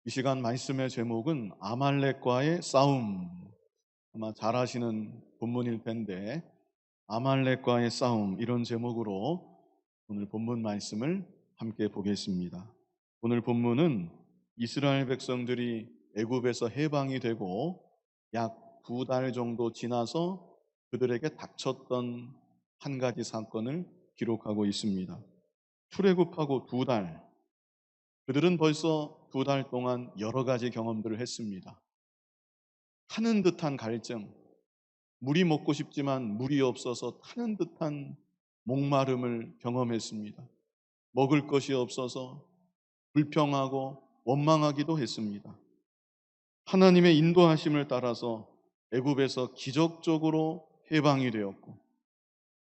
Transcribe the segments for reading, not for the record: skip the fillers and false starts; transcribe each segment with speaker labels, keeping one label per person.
Speaker 1: 이 시간 말씀의 제목은 아말렉과의 싸움. 아마 잘 아시는 본문일 텐데, 아말렉과의 싸움, 이런 제목으로 오늘 본문 말씀을 함께 보겠습니다. 오늘 본문은 이스라엘 백성들이 애굽에서 해방이 되고 약 2달 정도 지나서 그들에게 닥쳤던 한 가지 사건을 기록하고 있습니다. 출애굽하고 2달, 그들은 벌써 2달 동안 여러 가지 경험들을 했습니다. 타는 듯한 갈증, 물이 먹고 싶지만 물이 없어서 타는 듯한 목마름을 경험했습니다. 먹을 것이 없어서 불평하고 원망하기도 했습니다. 하나님의 인도하심을 따라서 애굽에서 기적적으로 해방이 되었고,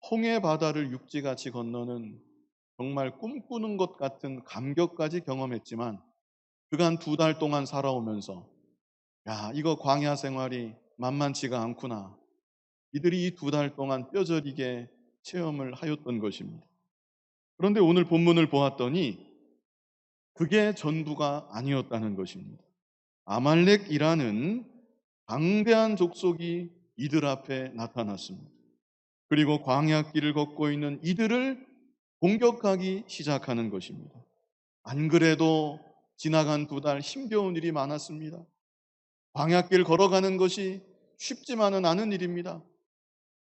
Speaker 1: 홍해 바다를 육지같이 건너는 정말 꿈꾸는 것 같은 감격까지 경험했지만, 그간 2달 동안 살아오면서 야, 이거 광야 생활이 만만치가 않구나. 이들이 이 2달 동안 뼈저리게 체험을 하였던 것입니다. 그런데 오늘 본문을 보았더니 그게 전부가 아니었다는 것입니다. 아말렉이라는 방대한 족속이 이들 앞에 나타났습니다. 그리고 광야길을 걷고 있는 이들을 공격하기 시작하는 것입니다. 안 그래도 지나간 2달 힘겨운 일이 많았습니다. 광야길 걸어가는 것이 쉽지만은 않은 일입니다.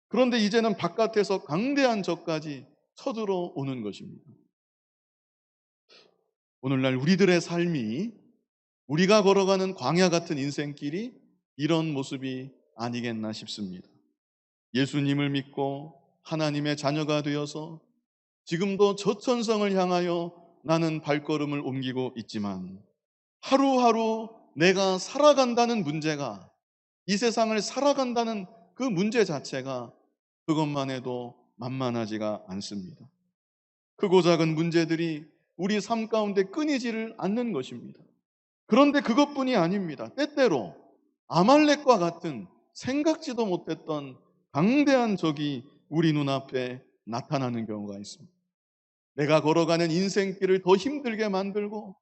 Speaker 1: 그런데 이제는 바깥에서 강대한 적까지 쳐들어오는 것입니다. 오늘날 우리들의 삶이, 우리가 걸어가는 광야 같은 인생길이 이런 모습이 아니겠나 싶습니다. 예수님을 믿고 하나님의 자녀가 되어서 지금도 저천성을 향하여 나는 발걸음을 옮기고 있지만, 하루하루 내가 살아간다는 문제가, 이 세상을 살아간다는 그 문제 자체가, 그것만 해도 만만하지가 않습니다. 크고 작은 문제들이 우리 삶 가운데 끊이지를 않는 것입니다. 그런데 그것뿐이 아닙니다. 때때로 아말렉과 같은 생각지도 못했던 강대한 적이 우리 눈앞에 나타나는 경우가 있습니다. 내가 걸어가는 인생길을 더 힘들게 만들고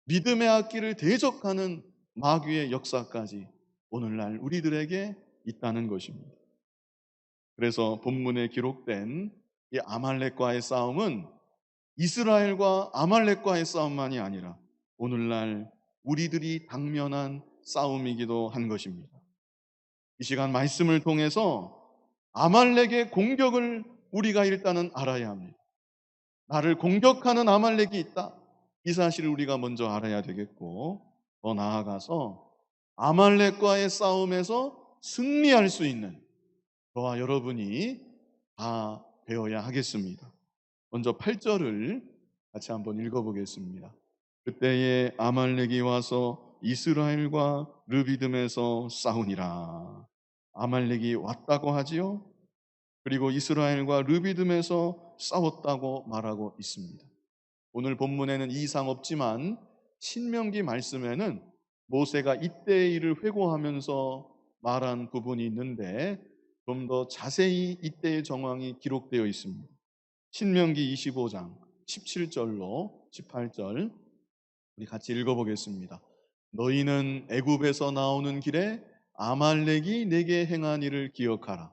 Speaker 1: 믿음의 앞길을 대적하는 마귀의 역사까지 오늘날 우리들에게 있다는 것입니다. 그래서 본문에 기록된 이 아말렉과의 싸움은 이스라엘과 아말렉과의 싸움만이 아니라 오늘날 우리들이 당면한 싸움이기도 한 것입니다. 이 시간 말씀을 통해서 아말렉의 공격을 우리가 일단은 알아야 합니다. 나를 공격하는 아말렉이 있다, 이 사실을 우리가 먼저 알아야 되겠고, 더 나아가서 아말렉과의 싸움에서 승리할 수 있는 저와 여러분이 다 되어야 하겠습니다. 먼저 8절을 같이 한번 읽어보겠습니다. 그때에 아말렉이 와서 이스라엘과 르비딤에서 싸우니라. 아말렉이 왔다고 하지요. 그리고 이스라엘과 르비딤에서 싸웠다고 말하고 있습니다. 오늘 본문에는 이 이상 없지만 신명기 말씀에는 모세가 이때의 일을 회고하면서 말한 부분이 있는데, 좀 더 자세히 이때의 정황이 기록되어 있습니다. 신명기 25장 17절로 18절 우리 같이 읽어보겠습니다. 너희는 애굽에서 나오는 길에 아말렉이 내게 행한 일을 기억하라.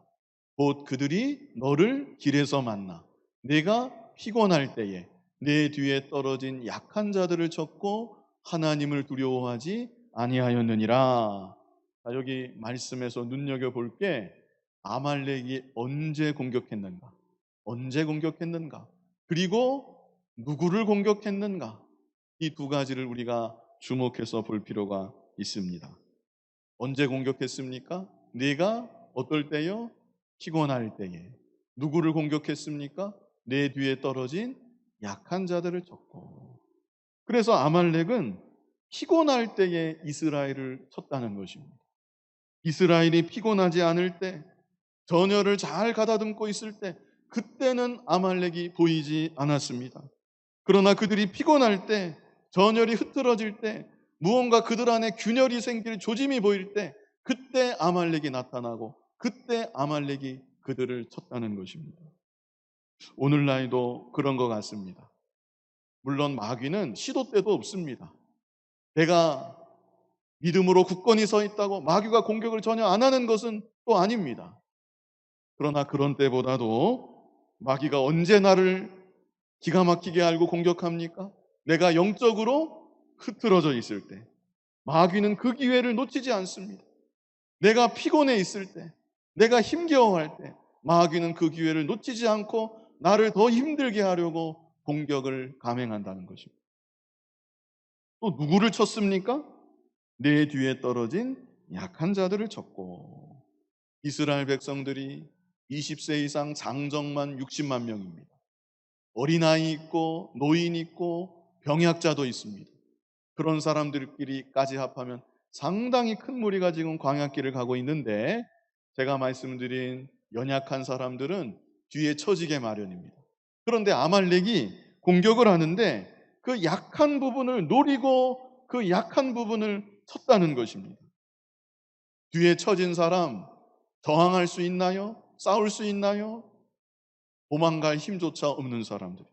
Speaker 1: 곧 그들이 너를 길에서 만나 내가 피곤할 때에 내 뒤에 떨어진 약한 자들을 쳤고 하나님을 두려워하지 아니하였느니라. 자, 여기 말씀에서 눈여겨볼 게 아말렉이 언제 공격했는가, 언제 공격했는가, 그리고 누구를 공격했는가, 이 2가지를 우리가 주목해서 볼 필요가 있습니다. 언제 공격했습니까? 네가 어떨 때요? 피곤할 때에. 누구를 공격했습니까? 내 뒤에 떨어진 약한 자들을 쳤고. 그래서 아말렉은 피곤할 때에 이스라엘을 쳤다는 것입니다. 이스라엘이 피곤하지 않을 때, 전열을 잘 가다듬고 있을 때, 그때는 아말렉이 보이지 않았습니다. 그러나 그들이 피곤할 때, 전열이 흐트러질 때, 무언가 그들 안에 균열이 생길 조짐이 보일 때, 그때 아말렉이 나타나고 그때 아말렉이 그들을 쳤다는 것입니다. 오늘날도 그런 것 같습니다. 물론 마귀는 시도 때도 없습니다. 내가 믿음으로 굳건히 서 있다고 마귀가 공격을 전혀 안 하는 것은 또 아닙니다. 그러나 그런 때보다도 마귀가 언제 나를 기가 막히게 알고 공격합니까? 내가 영적으로 흐트러져 있을 때 마귀는 그 기회를 놓치지 않습니다. 내가 피곤해 있을 때, 내가 힘겨워할 때 마귀는 그 기회를 놓치지 않고 나를 더 힘들게 하려고 공격을 감행한다는 것입니다. 또 누구를 쳤습니까? 내 뒤에 떨어진 약한 자들을 쳤고, 이스라엘 백성들이 20세 이상 장정만 60만 명입니다. 어린아이 있고 노인 있고 병약자도 있습니다. 그런 사람들끼리까지 합하면 상당히 큰 무리가 지금 광야길을 가고 있는데, 제가 말씀드린 연약한 사람들은 뒤에 처지게 마련입니다. 그런데 아말렉이 공격을 하는데 그 약한 부분을 노리고 그 약한 부분을 쳤다는 것입니다. 뒤에 처진 사람 저항할 수 있나요? 싸울 수 있나요? 도망갈 힘조차 없는 사람들.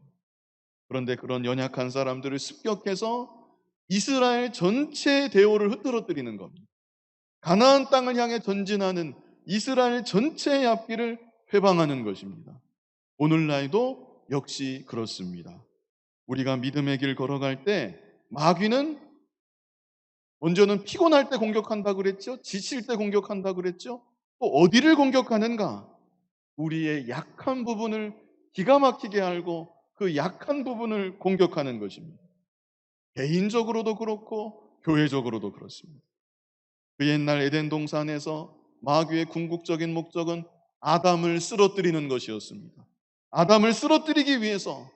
Speaker 1: 그런데 그런 연약한 사람들을 습격해서 이스라엘 전체의 대오를 흐트러뜨리는 겁니다. 가나안 땅을 향해 전진하는 이스라엘 전체의 앞길을 회방하는 것입니다. 오늘날도 역시 그렇습니다. 우리가 믿음의 길 걸어갈 때 마귀는 먼저는 피곤할 때 공격한다 그랬죠. 지칠 때 공격한다 그랬죠. 또 어디를 공격하는가? 우리의 약한 부분을 기가 막히게 알고 그 약한 부분을 공격하는 것입니다. 개인적으로도 그렇고 교회적으로도 그렇습니다. 그 옛날 에덴 동산에서 마귀의 궁극적인 목적은 아담을 쓰러뜨리는 것이었습니다. 아담을 쓰러뜨리기 위해서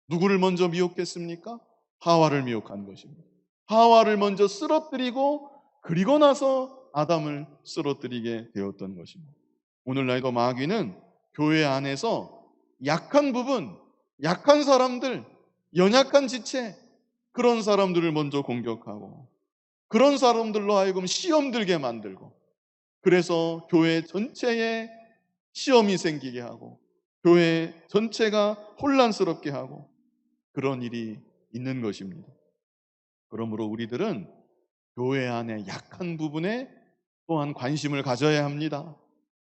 Speaker 1: 누구를 먼저 미혹했습니까? 하와를 미혹한 것입니다. 하와를 먼저 쓰러뜨리고 그리고 나서 아담을 쓰러뜨리게 되었던 것입니다. 오늘날도 마귀는 교회 안에서 약한 부분, 약한 사람들, 연약한 지체, 그런 사람들을 먼저 공격하고 그런 사람들로 하여금 시험 들게 만들고, 그래서 교회 전체에 시험이 생기게 하고 교회 전체가 혼란스럽게 하고 그런 일이 있는 것입니다. 그러므로 우리들은 교회 안에 약한 부분에 또한 관심을 가져야 합니다.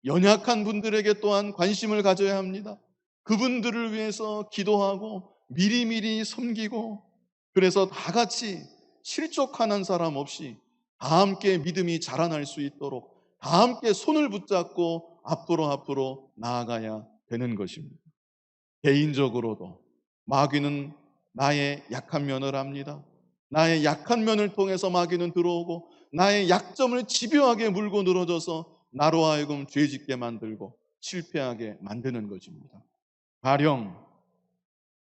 Speaker 1: 연약한 분들에게 또한 관심을 가져야 합니다. 그분들을 위해서 기도하고 미리미리 섬기고, 그래서 다 같이 실족하는 사람 없이 다 함께 믿음이 자라날 수 있도록 다 함께 손을 붙잡고 앞으로 나아가야 되는 것입니다. 개인적으로도 마귀는 나의 약한 면을 압니다. 나의 약한 면을 통해서 마귀는 들어오고 나의 약점을 집요하게 물고 늘어져서 나로 하여금 죄짓게 만들고 실패하게 만드는 것입니다. 가령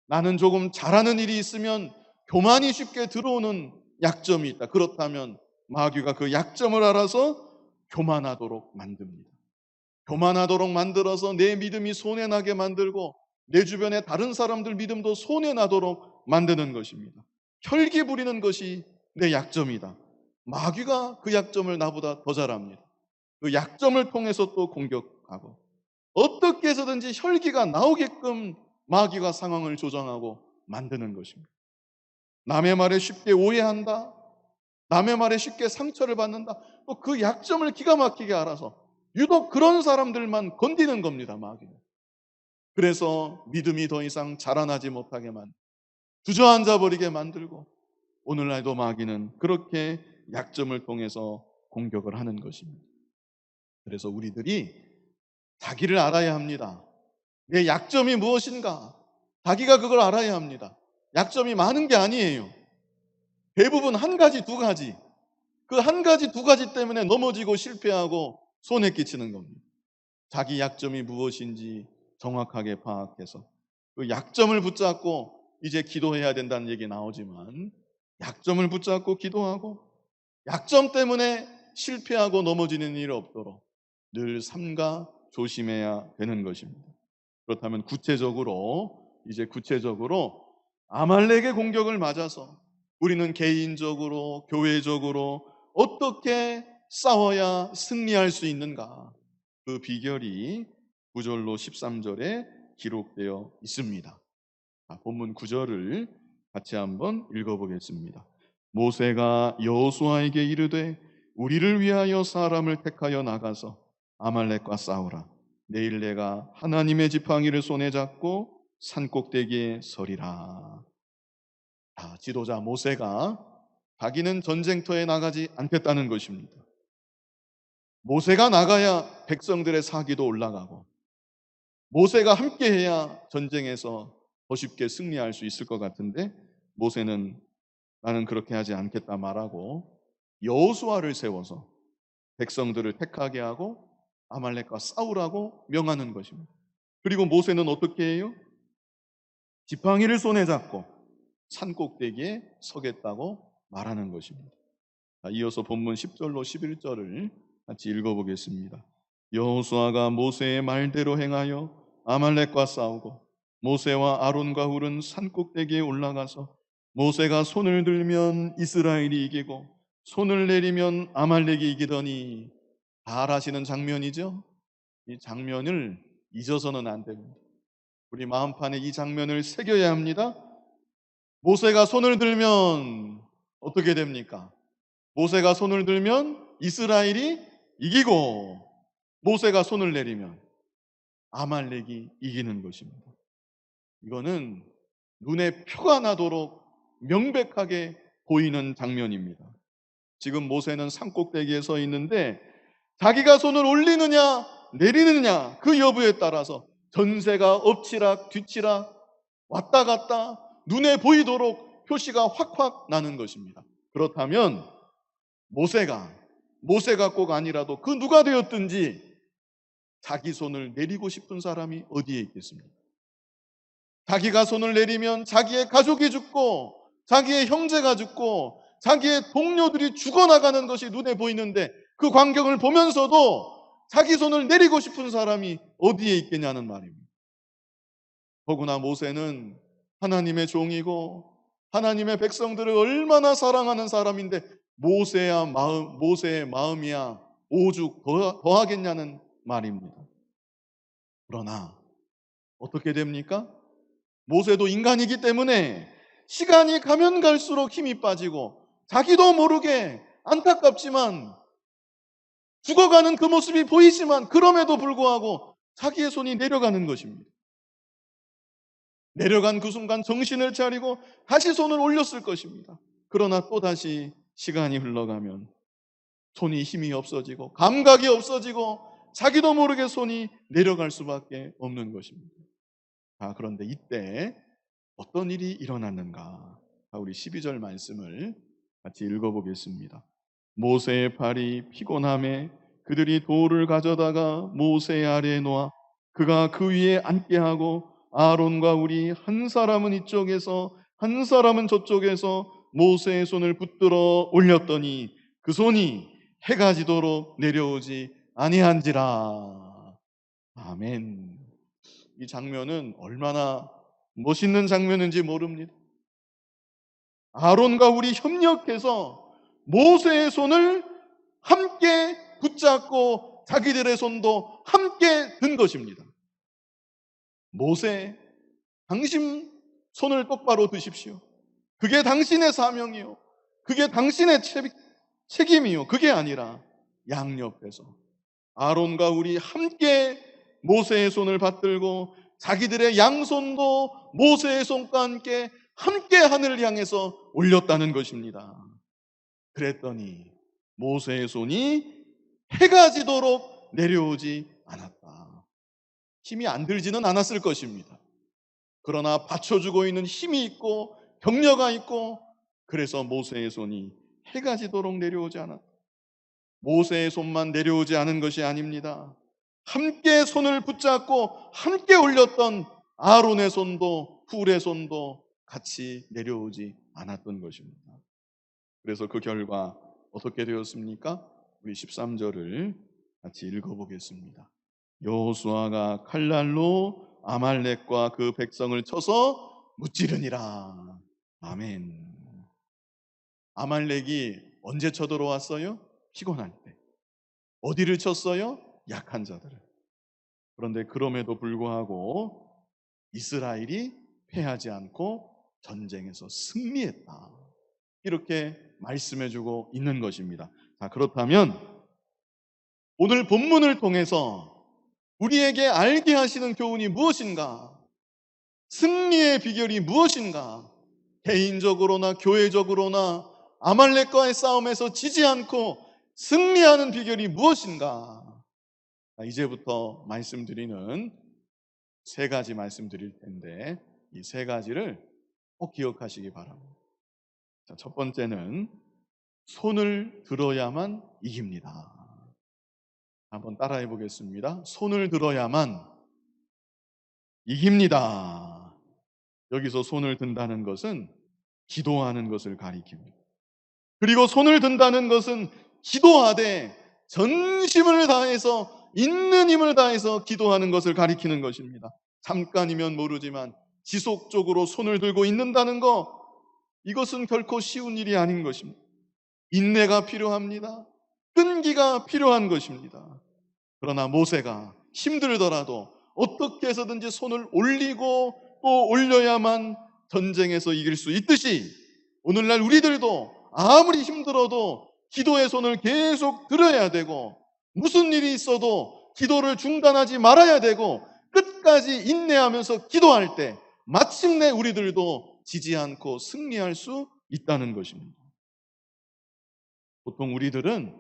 Speaker 1: 나는 조금 잘하는 일이 있으면 교만이 쉽게 들어오는 약점이 있다. 그렇다면 마귀가 그 약점을 알아서 교만하도록 만듭니다. 교만하도록 만들어서 내 믿음이 손해나게 만들고 내 주변의 다른 사람들 믿음도 손해나도록 만드는 것입니다. 혈기 부리는 것이 내 약점이다. 마귀가 그 약점을 나보다 더 잘합니다. 그 약점을 통해서 또 공격하고 어떻게 해서든지 혈기가 나오게끔 마귀가 상황을 조정하고 만드는 것입니다. 남의 말에 쉽게 오해한다. 남의 말에 쉽게 상처를 받는다. 또 그 약점을 기가 막히게 알아서 유독 그런 사람들만 건드리는 겁니다, 마귀는. 그래서 믿음이 더 이상 자라나지 못하게 주저앉아 버리게 만들고, 오늘날도 마귀는 그렇게 약점을 통해서 공격을 하는 것입니다. 그래서 우리들이 자기를 알아야 합니다. 내 약점이 무엇인가? 자기가 그걸 알아야 합니다. 약점이 많은 게 아니에요. 대부분 한 가지, 두 가지. 그 한 가지, 두 가지 때문에 넘어지고 실패하고 손해 끼치는 겁니다. 자기 약점이 무엇인지 정확하게 파악해서 그 약점을 붙잡고, 이제 기도해야 된다는 얘기 나오지만 약점을 붙잡고 기도하고 약점 때문에 실패하고 넘어지는 일이 없도록 늘 삼가 조심해야 되는 것입니다. 그렇다면 구체적으로 아말렉의 공격을 맞아서 우리는 개인적으로 교회적으로 어떻게 싸워야 승리할 수 있는가? 그 비결이 9절로 13절에 기록되어 있습니다. 본문 9절을 같이 한번 읽어보겠습니다. 모세가 여호수아에게 이르되 우리를 위하여 사람을 택하여 나가서 아말렉과 싸우라. 내일 내가 하나님의 지팡이를 손에 잡고 산꼭대기에 서리라. 지도자 모세가 자기는 전쟁터에 나가지 않겠다는 것입니다. 모세가 나가야 백성들의 사기도 올라가고 모세가 함께해야 전쟁에서 더 쉽게 승리할 수 있을 것 같은데 모세는 나는 그렇게 하지 않겠다 말하고 여호수아를 세워서 백성들을 택하게 하고 아말렉과 싸우라고 명하는 것입니다. 그리고 모세는 어떻게 해요? 지팡이를 손에 잡고 산꼭대기에 서겠다고 말하는 것입니다. 이어서 본문 10절로 11절을 같이 읽어보겠습니다. 여호수아가 모세의 말대로 행하여 아말렉과 싸우고 모세와 아론과 훌은 산꼭대기에 올라가서 모세가 손을 들면 이스라엘이 이기고 손을 내리면 아말렉이 이기더니 잘 아시는 장면이죠. 이 장면을 잊어서는 안 됩니다. 우리 마음판에 이 장면을 새겨야 합니다. 모세가 손을 들면 어떻게 됩니까? 모세가 손을 들면 이스라엘이 이기고 모세가 손을 내리면 아말렉이 이기는 것입니다. 이거는 눈에 표가 나도록 명백하게 보이는 장면입니다. 지금 모세는 산꼭대기에 서 있는데 자기가 손을 올리느냐 내리느냐 그 여부에 따라서 전세가 엎치락 뒤치락 왔다 갔다 눈에 보이도록 표시가 확확 나는 것입니다. 그렇다면 모세가 꼭 아니라도 그 누가 되었든지 자기 손을 내리고 싶은 사람이 어디에 있겠습니까? 자기가 손을 내리면 자기의 가족이 죽고 자기의 형제가 죽고 자기의 동료들이 죽어나가는 것이 눈에 보이는데 그 광경을 보면서도 자기 손을 내리고 싶은 사람이 어디에 있겠냐는 말입니다. 더구나 모세는 하나님의 종이고 하나님의 백성들을 얼마나 사랑하는 사람인데 모세의 마음이야 오죽 더하겠냐는 말입니다. 그러나 어떻게 됩니까? 모세도 인간이기 때문에 시간이 가면 갈수록 힘이 빠지고 자기도 모르게 안타깝지만 죽어가는 그 모습이 보이지만 그럼에도 불구하고 자기의 손이 내려가는 것입니다. 내려간 그 순간 정신을 차리고 다시 손을 올렸을 것입니다. 그러나 또다시 시간이 흘러가면 손이 힘이 없어지고 감각이 없어지고 자기도 모르게 손이 내려갈 수밖에 없는 것입니다. 그런데 이때 어떤 일이 일어났는가? 우리 12절 말씀을 같이 읽어보겠습니다. 모세의 팔이 피곤함에 그들이 돌을 가져다가 모세 아래에 놓아 그가 그 위에 앉게 하고 아론과 우리 한 사람은 이쪽에서 한 사람은 저쪽에서 모세의 손을 붙들어 올렸더니 그 손이 해가 지도록 내려오지 아니한지라. 아멘. 이 장면은 얼마나 멋있는 장면인지 모릅니다. 아론과 우리 협력해서 모세의 손을 함께 붙잡고 자기들의 손도 함께 든 것입니다. 모세, 당신 손을 똑바로 드십시오. 그게 당신의 사명이요. 그게 당신의 책임이요. 그게 아니라 양옆에서 아론과 우리 함께 모세의 손을 받들고 자기들의 양손도 모세의 손과 함께 하늘을 향해서 올렸다는 것입니다. 그랬더니 모세의 손이 해가 지도록 내려오지 않았다. 힘이 안 들지는 않았을 것입니다. 그러나 받쳐주고 있는 힘이 있고 격려가 있고 그래서 모세의 손이 해가 지도록 내려오지 않았다. 모세의 손만 내려오지 않은 것이 아닙니다. 함께 손을 붙잡고 함께 올렸던 아론의 손도 훌의 손도 같이 내려오지 않았던 것입니다. 그래서 그 결과 어떻게 되었습니까? 우리 13절을 같이 읽어보겠습니다. 여호수아가 칼날로 아말렉과 그 백성을 쳐서 무찌르니라. 아멘. 아말렉이 언제 쳐들어왔어요? 피곤할 때. 어디를 쳤어요? 약한 자들을. 그런데 그럼에도 불구하고 이스라엘이 패하지 않고 전쟁에서 승리했다. 이렇게 말씀해주고 있는 것입니다. 자, 그렇다면 오늘 본문을 통해서 우리에게 알게 하시는 교훈이 무엇인가? 승리의 비결이 무엇인가? 개인적으로나 교회적으로나 아말렉과의 싸움에서 지지 않고 승리하는 비결이 무엇인가? 이제부터 말씀드리는 세 가지 말씀드릴 텐데 이 세 가지를 꼭 기억하시기 바랍니다. 자, 첫 번째는 손을 들어야만 이깁니다. 한번 따라해 보겠습니다. 손을 들어야만 이깁니다. 여기서 손을 든다는 것은 기도하는 것을 가리킵니다. 그리고 손을 든다는 것은 기도하되 전심을 다해서 있는 힘을 다해서 기도하는 것을 가리키는 것입니다. 잠깐이면 모르지만 지속적으로 손을 들고 있는다는 것, 이것은 결코 쉬운 일이 아닌 것입니다. 인내가 필요합니다. 끈기가 필요한 것입니다. 그러나 모세가 힘들더라도 어떻게 해서든지 손을 올리고 또 올려야만 전쟁에서 이길 수 있듯이 오늘날 우리들도 아무리 힘들어도 기도의 손을 계속 들어야 되고 무슨 일이 있어도 기도를 중단하지 말아야 되고 끝까지 인내하면서 기도할 때 마침내 우리들도 지지 않고 승리할 수 있다는 것입니다. 보통 우리들은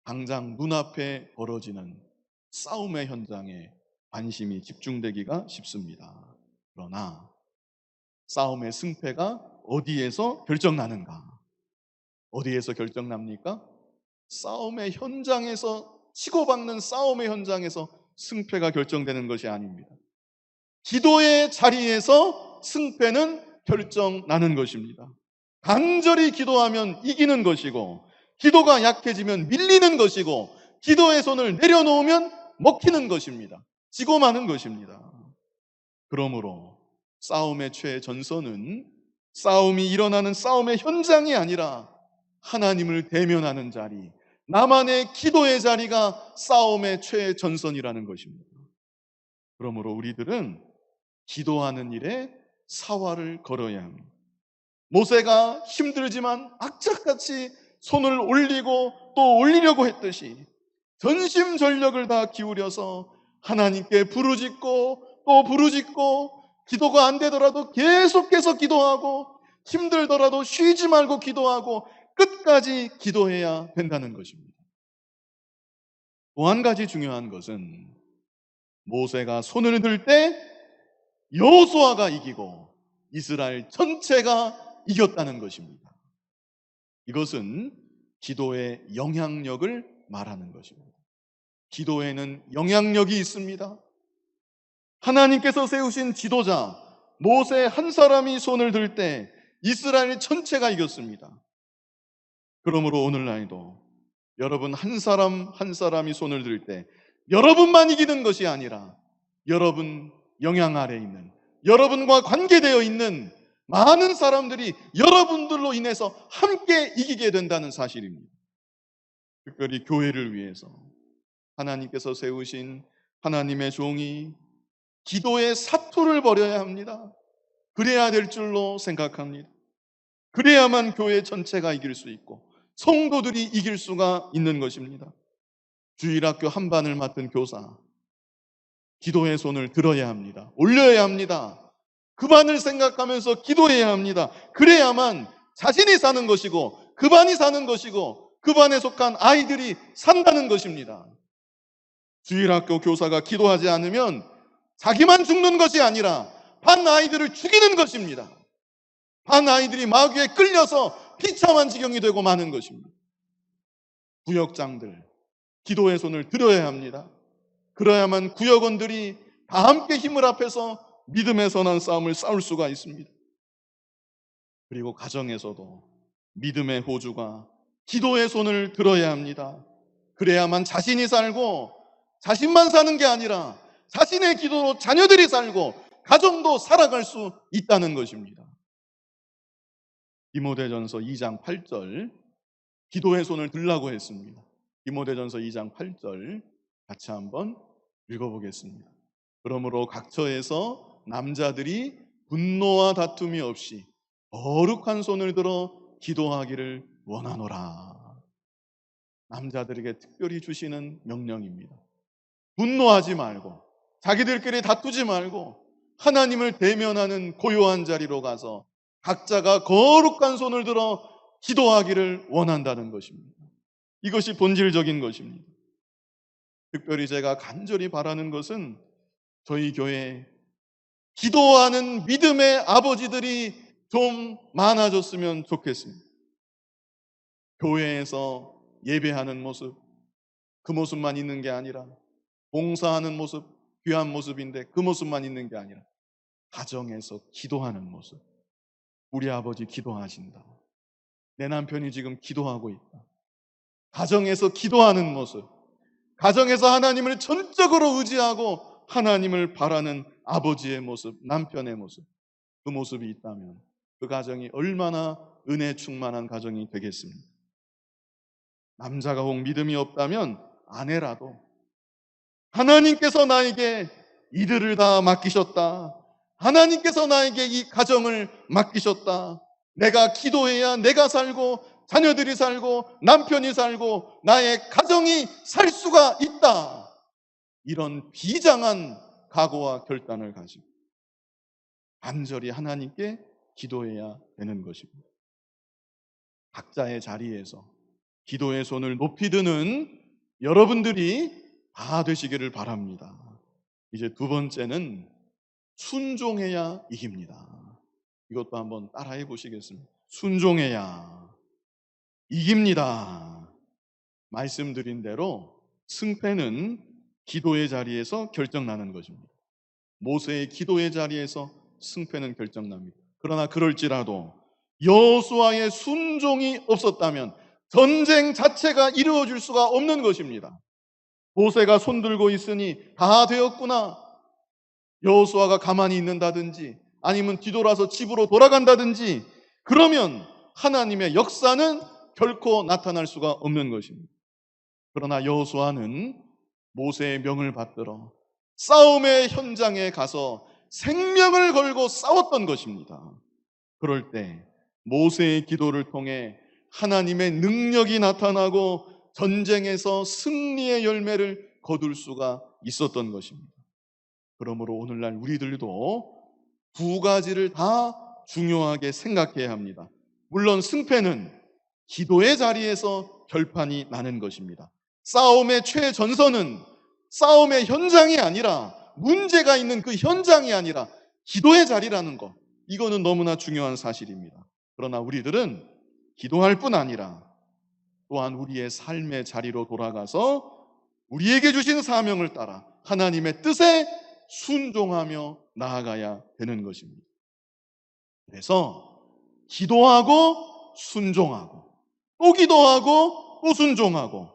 Speaker 1: 당장 눈앞에 벌어지는 싸움의 현장에 관심이 집중되기가 쉽습니다. 그러나 싸움의 승패가 어디에서 결정나는가? 어디에서 결정납니까? 싸움의 현장에서, 치고받는 싸움의 현장에서 승패가 결정되는 것이 아닙니다. 기도의 자리에서 승패는 결정나는 것입니다. 간절히 기도하면 이기는 것이고 기도가 약해지면 밀리는 것이고 기도의 손을 내려놓으면 먹히는 것입니다. 지고 마는 것입니다. 그러므로 싸움의 최전선은 싸움이 일어나는 싸움의 현장이 아니라 하나님을 대면하는 자리, 나만의 기도의 자리가 싸움의 최전선이라는 것입니다. 그러므로 우리들은 기도하는 일에 사활을 걸어야 합니다. 모세가 힘들지만 악착같이 손을 올리고 또 올리려고 했듯이 전심전력을 다 기울여서 하나님께 부르짖고 또 부르짖고 기도가 안 되더라도 계속해서 기도하고 힘들더라도 쉬지 말고 기도하고 끝까지 기도해야 된다는 것입니다. 또 한 가지 중요한 것은 모세가 손을 들 때 여호수아가 이기고 이스라엘 전체가 이겼다는 것입니다. 이것은 기도의 영향력을 말하는 것입니다. 기도에는 영향력이 있습니다. 하나님께서 세우신 지도자 모세 한 사람이 손을 들 때 이스라엘 전체가 이겼습니다. 그러므로 오늘날도 여러분 한 사람 한 사람이 손을 들 때 여러분만 이기는 것이 아니라 여러분 영향 아래 있는, 여러분과 관계되어 있는 많은 사람들이 여러분들로 인해서 함께 이기게 된다는 사실입니다. 특별히 교회를 위해서 하나님께서 세우신 하나님의 종이 기도의 사투를 벌여야 합니다. 그래야 될 줄로 생각합니다. 그래야만 교회 전체가 이길 수 있고 성도들이 이길 수가 있는 것입니다. 주일학교 한 반을 맡은 교사, 기도의 손을 들어야 합니다. 올려야 합니다. 그 반을 생각하면서 기도해야 합니다. 그래야만 자신이 사는 것이고 그 반이 사는 것이고 그 반에 속한 아이들이 산다는 것입니다. 주일학교 교사가 기도하지 않으면 자기만 죽는 것이 아니라 반 아이들을 죽이는 것입니다. 반 아이들이 마귀에 끌려서 비참한 지경이 되고 마는 것입니다. 구역장들, 기도의 손을 들어야 합니다. 그래야만 구역원들이 다 함께 힘을 합해서 믿음의 선한 싸움을 싸울 수가 있습니다. 그리고 가정에서도 믿음의 호주가 기도의 손을 들어야 합니다. 그래야만 자신이 살고 자신만 사는 게 아니라 자신의 기도로 자녀들이 살고 가정도 살아갈 수 있다는 것입니다. 디모데전서 2장 8절, 기도의 손을 들라고 했습니다. 디모데전서 2장 8절 같이 한번 읽어보겠습니다. 그러므로 각처에서 남자들이 분노와 다툼이 없이 거룩한 손을 들어 기도하기를 원하노라. 남자들에게 특별히 주시는 명령입니다. 분노하지 말고 자기들끼리 다투지 말고 하나님을 대면하는 고요한 자리로 가서 각자가 거룩한 손을 들어 기도하기를 원한다는 것입니다. 이것이 본질적인 것입니다. 특별히 제가 간절히 바라는 것은 저희 교회에 기도하는 믿음의 아버지들이 좀 많아졌으면 좋겠습니다. 교회에서 예배하는 모습, 그 모습만 있는 게 아니라 봉사하는 모습, 귀한 모습인데 그 모습만 있는 게 아니라 가정에서 기도하는 모습. 우리 아버지 기도하신다. 내 남편이 지금 기도하고 있다. 가정에서 기도하는 모습, 가정에서 하나님을 전적으로 의지하고 하나님을 바라는 아버지의 모습, 남편의 모습, 그 모습이 있다면 그 가정이 얼마나 은혜 충만한 가정이 되겠습니까? 남자가 혹 믿음이 없다면 아내라도 하나님께서 나에게 이들을 다 맡기셨다. 하나님께서 나에게 이 가정을 맡기셨다. 내가 기도해야 내가 살고 자녀들이 살고 남편이 살고 나의 가정이 살 수가 있다. 이런 비장한 각오와 결단을 가지고 간절히 하나님께 기도해야 되는 것입니다. 각자의 자리에서 기도의 손을 높이 드는 여러분들이 다 되시기를 바랍니다. 이제 두 번째는 순종해야 이깁니다. 이것도 한번 따라해 보시겠습니다. 순종해야 이깁니다. 말씀드린 대로 승패는 기도의 자리에서 결정나는 것입니다. 모세의 기도의 자리에서 승패는 결정납니다. 그러나 그럴지라도 여호수아의 순종이 없었다면 전쟁 자체가 이루어질 수가 없는 것입니다. 모세가 손들고 있으니 다 되었구나. 여호수아가 가만히 있는다든지 아니면 뒤돌아서 집으로 돌아간다든지 그러면 하나님의 역사는 결코 나타날 수가 없는 것입니다. 그러나 여호수아는 모세의 명을 받들어 싸움의 현장에 가서 생명을 걸고 싸웠던 것입니다. 그럴 때 모세의 기도를 통해 하나님의 능력이 나타나고 전쟁에서 승리의 열매를 거둘 수가 있었던 것입니다. 그러므로 오늘날 우리들도 두 가지를 다 중요하게 생각해야 합니다. 물론 승패는 기도의 자리에서 결판이 나는 것입니다. 싸움의 최전선은 싸움의 현장이 아니라 문제가 있는 그 현장이 아니라 기도의 자리라는 것. 이거는 너무나 중요한 사실입니다. 그러나 우리들은 기도할 뿐 아니라 또한 우리의 삶의 자리로 돌아가서 우리에게 주신 사명을 따라 하나님의 뜻에 순종하며 나아가야 되는 것입니다. 그래서 기도하고 순종하고 또 기도하고 또 순종하고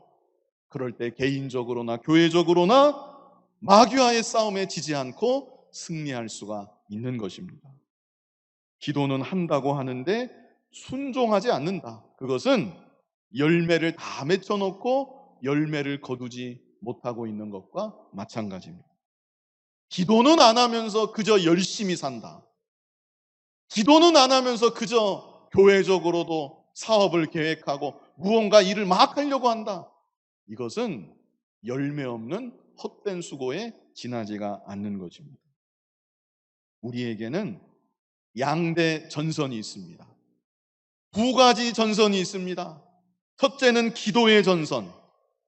Speaker 1: 그럴 때 개인적으로나 교회적으로나 마귀와의 싸움에 지지 않고 승리할 수가 있는 것입니다. 기도는 한다고 하는데 순종하지 않는다. 그것은 열매를 다 맺혀놓고 열매를 거두지 못하고 있는 것과 마찬가지입니다. 기도는 안 하면서 그저 열심히 산다. 기도는 안 하면서 그저 교회적으로도 사업을 계획하고 무언가 일을 막 하려고 한다. 이것은 열매 없는 헛된 수고에 지나지가 않는 것입니다. 우리에게는 양대 전선이 있습니다. 두 가지 전선이 있습니다. 첫째는 기도의 전선,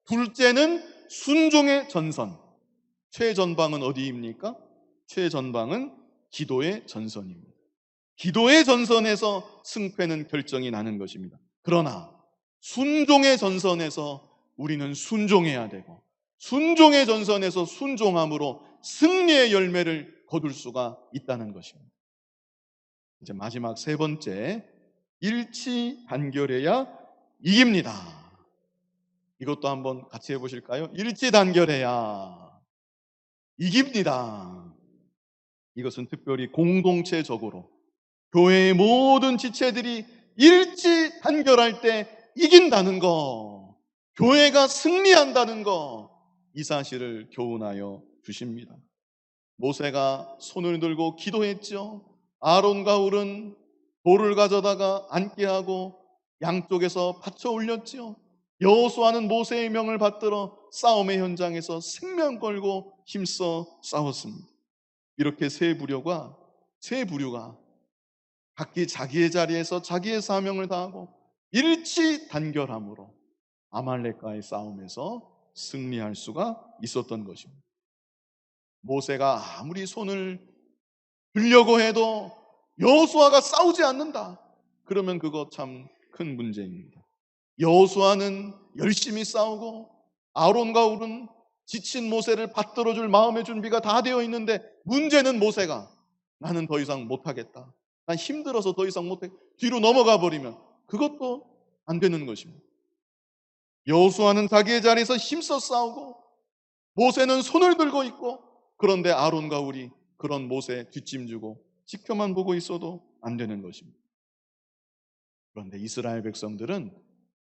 Speaker 1: 둘째는 순종의 전선. 최전방은 어디입니까? 최전방은 기도의 전선입니다. 기도의 전선에서 승패는 결정이 나는 것입니다. 그러나 순종의 전선에서 우리는 순종해야 되고 순종의 전선에서 순종함으로 승리의 열매를 거둘 수가 있다는 것입니다. 이제 마지막 세 번째, 일치단결해야 이깁니다. 이것도 한번 같이 해보실까요? 일치단결해야 이깁니다. 이것은 특별히 공동체적으로 교회의 모든 지체들이 일치 단결할 때 이긴다는 거, 교회가 승리한다는 거, 이 사실을 교훈하여 주십니다. 모세가 손을 들고 기도했죠. 아론과 홀은 돌을 가져다가 앉게 하고 양쪽에서 받쳐 올렸지요. 여호수아는 모세의 명을 받들어 싸움의 현장에서 생명 걸고 힘써 싸웠습니다. 이렇게 세 부류가 각기 자기의 자리에서 자기의 사명을 다하고 일치단결함으로 아말렉과의 싸움에서 승리할 수가 있었던 것입니다. 모세가 아무리 손을 들려고 해도 여호수아가 싸우지 않는다. 그러면 그거 참 큰 문제입니다. 여호수아는 열심히 싸우고 아론과 홀은 지친 모세를 받들어줄 마음의 준비가 다 되어 있는데, 문제는 모세가 나는 더 이상 못하겠다, 난 힘들어서 더 이상 못해, 뒤로 넘어가 버리면 그것도 안 되는 것입니다. 여호수아는 자기의 자리에서 힘써 싸우고 모세는 손을 들고 있고, 그런데 아론과 홀이 그런 모세 뒷짐지고 지켜만 보고 있어도 안 되는 것입니다. 그런데 이스라엘 백성들은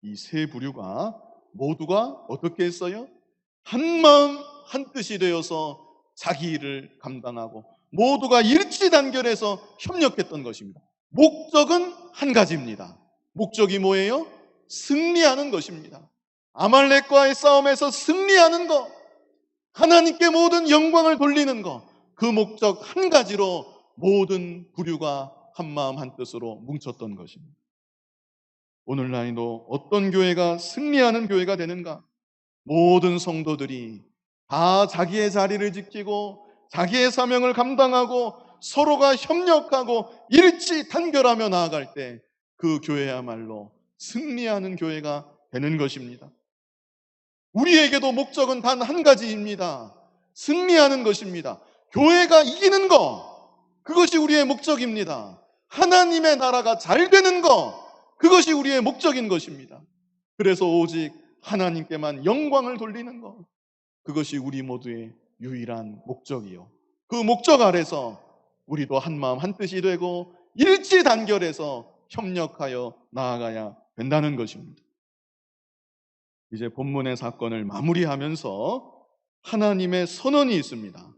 Speaker 1: 이 세 부류가 모두가 어떻게 했어요? 한 마음 한 뜻이 되어서 자기 일을 감당하고 모두가 일치단결해서 협력했던 것입니다. 목적은 한 가지입니다. 목적이 뭐예요? 승리하는 것입니다. 아말렉과의 싸움에서 승리하는 것, 하나님께 모든 영광을 돌리는 것, 그 목적 한 가지로 모든 부류가 한 마음 한 뜻으로 뭉쳤던 것입니다. 오늘날도 어떤 교회가 승리하는 교회가 되는가? 모든 성도들이 다 자기의 자리를 지키고 자기의 사명을 감당하고 서로가 협력하고 일치 단결하며 나아갈 때 그 교회야말로 승리하는 교회가 되는 것입니다. 우리에게도 목적은 단 한 가지입니다. 승리하는 것입니다. 교회가 이기는 것, 그것이 우리의 목적입니다. 하나님의 나라가 잘 되는 것, 그것이 우리의 목적인 것입니다. 그래서 오직 하나님께만 영광을 돌리는 것, 그것이 우리 모두의 유일한 목적이요, 그 목적 아래서 우리도 한마음 한뜻이 되고 일치단결해서 협력하여 나아가야 된다는 것입니다. 이제 본문의 사건을 마무리하면서 하나님의 선언이 있습니다.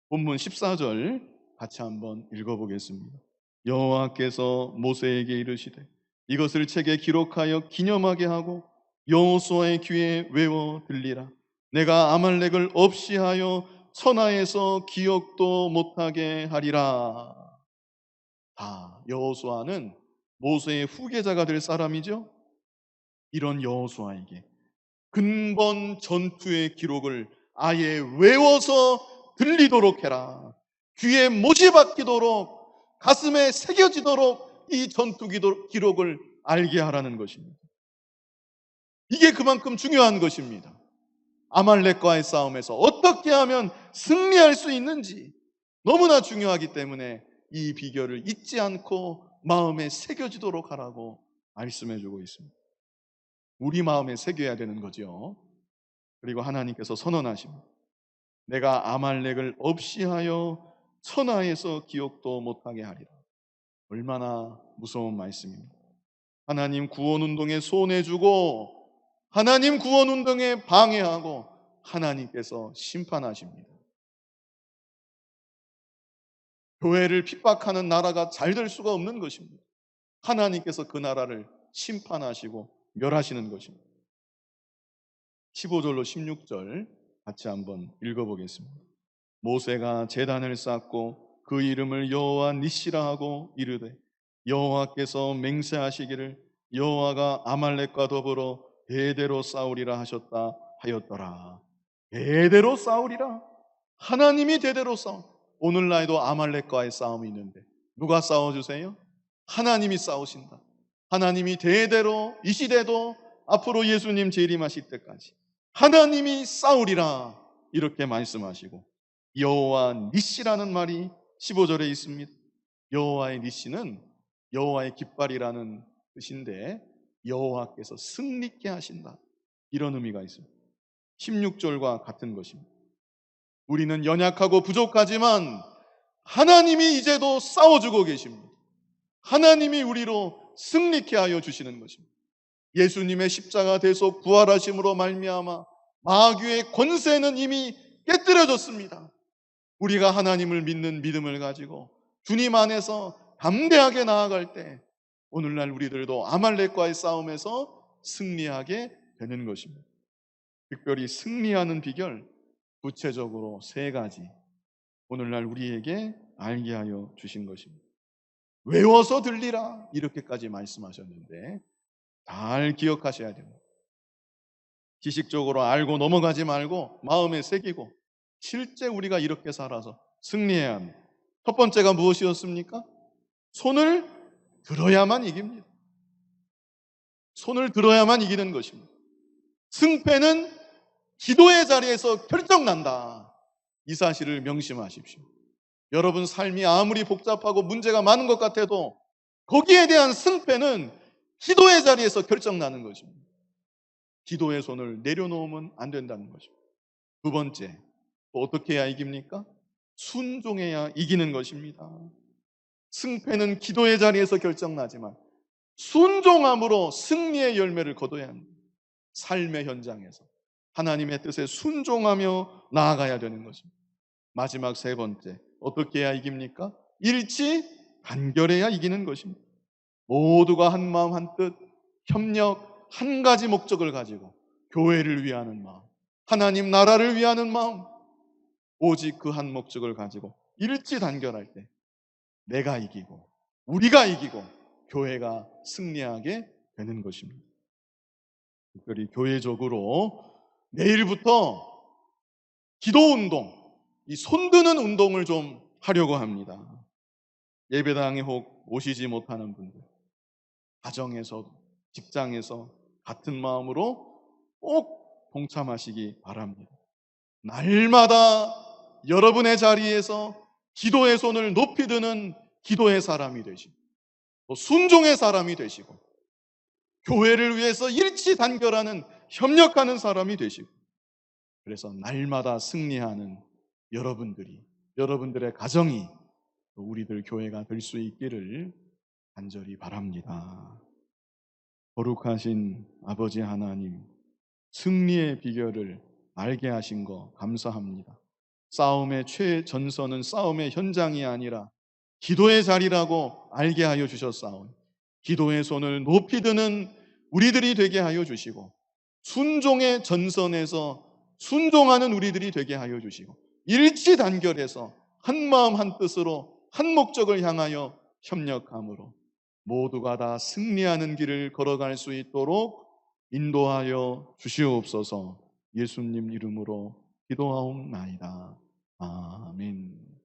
Speaker 1: 본문 14절 같이 한번 읽어보겠습니다. 여호와께서 모세에게 이르시되 이것을 책에 기록하여 기념하게 하고 여호수아의 귀에 외워 들리라. 내가 아말렉을 없이 하여 천하에서 기억도 못하게 하리라. 여호수아는 모세의 후계자가 될 사람이죠. 이런 여호수아에게 근본 전투의 기록을 아예 외워서 들리도록 해라. 귀에 못이 박히도록, 가슴에 새겨지도록 이 전투 기록을 알게 하라는 것입니다. 이게 그만큼 중요한 것입니다. 아말렉과의 싸움에서 어떻게 하면 승리할 수 있는지 너무나 중요하기 때문에 이 비결을 잊지 않고 마음에 새겨지도록 하라고 말씀해주고 있습니다. 우리 마음에 새겨야 되는 거죠. 그리고 하나님께서 선언하십니다. 내가 아말렉을 없이 하여 천하에서 기억도 못하게 하리라. 얼마나 무서운 말씀입니다. 하나님 구원운동에 손해주고 하나님 구원운동에 방해하고 하나님께서 심판하십니다. 교회를 핍박하는 나라가 잘 될 수가 없는 것입니다. 하나님께서 그 나라를 심판하시고 멸하시는 것입니다. 15절로 16절 같이 한번 읽어보겠습니다. 모세가 제단을 쌓고 그 이름을 여호와 니시라 하고 이르되 여호와께서 맹세하시기를 여호와가 아말렉과 더불어 대대로 싸우리라 하셨다 하였더라. 대대로 싸우리라. 하나님이 대대로 오늘날에도 아말렉과의 싸움이 있는데 누가 싸워주세요? 하나님이 싸우신다. 하나님이 대대로 이 시대도 앞으로 예수님 재림하실 때까지 하나님이 싸우리라 이렇게 말씀하시고, 여호와 니시라는 말이 15절에 있습니다. 여호와의 니시는 여호와의 깃발이라는 뜻인데 여호와께서 승리케 하신다, 이런 의미가 있습니다. 16절과 같은 것입니다. 우리는 연약하고 부족하지만 하나님이 이제도 싸워주고 계십니다. 하나님이 우리로 승리케 하여 주시는 것입니다. 예수님의 십자가 대속 부활하심으로 말미암아 마귀의 권세는 이미 깨뜨려졌습니다. 우리가 하나님을 믿는 믿음을 가지고 주님 안에서 담대하게 나아갈 때 오늘날 우리들도 아말렉과의 싸움에서 승리하게 되는 것입니다. 특별히 승리하는 비결, 구체적으로 세 가지 오늘날 우리에게 알게 하여 주신 것입니다. 외워서 들리라 이렇게까지 말씀하셨는데 잘 기억하셔야 됩니다. 지식적으로 알고 넘어가지 말고 마음에 새기고 실제 우리가 이렇게 살아서 승리해야 합니다. 첫 번째가 무엇이었습니까? 손을 들어야만 이깁니다. 손을 들어야만 이기는 것입니다. 승패는 기도의 자리에서 결정난다. 이 사실을 명심하십시오. 여러분 삶이 아무리 복잡하고 문제가 많은 것 같아도 거기에 대한 승패는 기도의 자리에서 결정나는 것입니다. 기도의 손을 내려놓으면 안 된다는 것입니다. 두 번째, 또 어떻게 해야 이깁니까? 순종해야 이기는 것입니다. 승패는 기도의 자리에서 결정나지만 순종함으로 승리의 열매를 거둬야 합니다. 삶의 현장에서 하나님의 뜻에 순종하며 나아가야 되는 것입니다. 마지막 세 번째, 어떻게 해야 이깁니까? 일치 단결해야 이기는 것입니다. 모두가 한 마음 한 뜻, 협력, 한 가지 목적을 가지고 교회를 위하는 마음, 하나님 나라를 위하는 마음, 오직 그 한 목적을 가지고 일치 단결할 때 내가 이기고 우리가 이기고 교회가 승리하게 되는 것입니다. 특별히 교회적으로 내일부터 기도 운동, 이 손드는 운동을 좀 하려고 합니다. 예배당에 혹 오시지 못하는 분들, 가정에서, 직장에서 같은 마음으로 꼭 동참하시기 바랍니다. 날마다 여러분의 자리에서 기도의 손을 높이 드는 기도의 사람이 되시고 또 순종의 사람이 되시고 교회를 위해서 일치단결하는 협력하는 사람이 되시고 그래서 날마다 승리하는 여러분들이 여러분들의 가정이 우리들 교회가 될 수 있기를 간절히 바랍니다. 거룩하신 아버지 하나님, 승리의 비결을 알게 하신 거 감사합니다. 싸움의 최전선은 싸움의 현장이 아니라 기도의 자리라고 알게 하여 주셨사오니 기도의 손을 높이 드는 우리들이 되게 하여 주시고 순종의 전선에서 순종하는 우리들이 되게 하여 주시고 일치 단결해서 한 마음 한 뜻으로 한 목적을 향하여 협력함으로 모두가 다 승리하는 길을 걸어갈 수 있도록 인도하여 주시옵소서. 예수님 이름으로 기도하옵나이다. 아멘.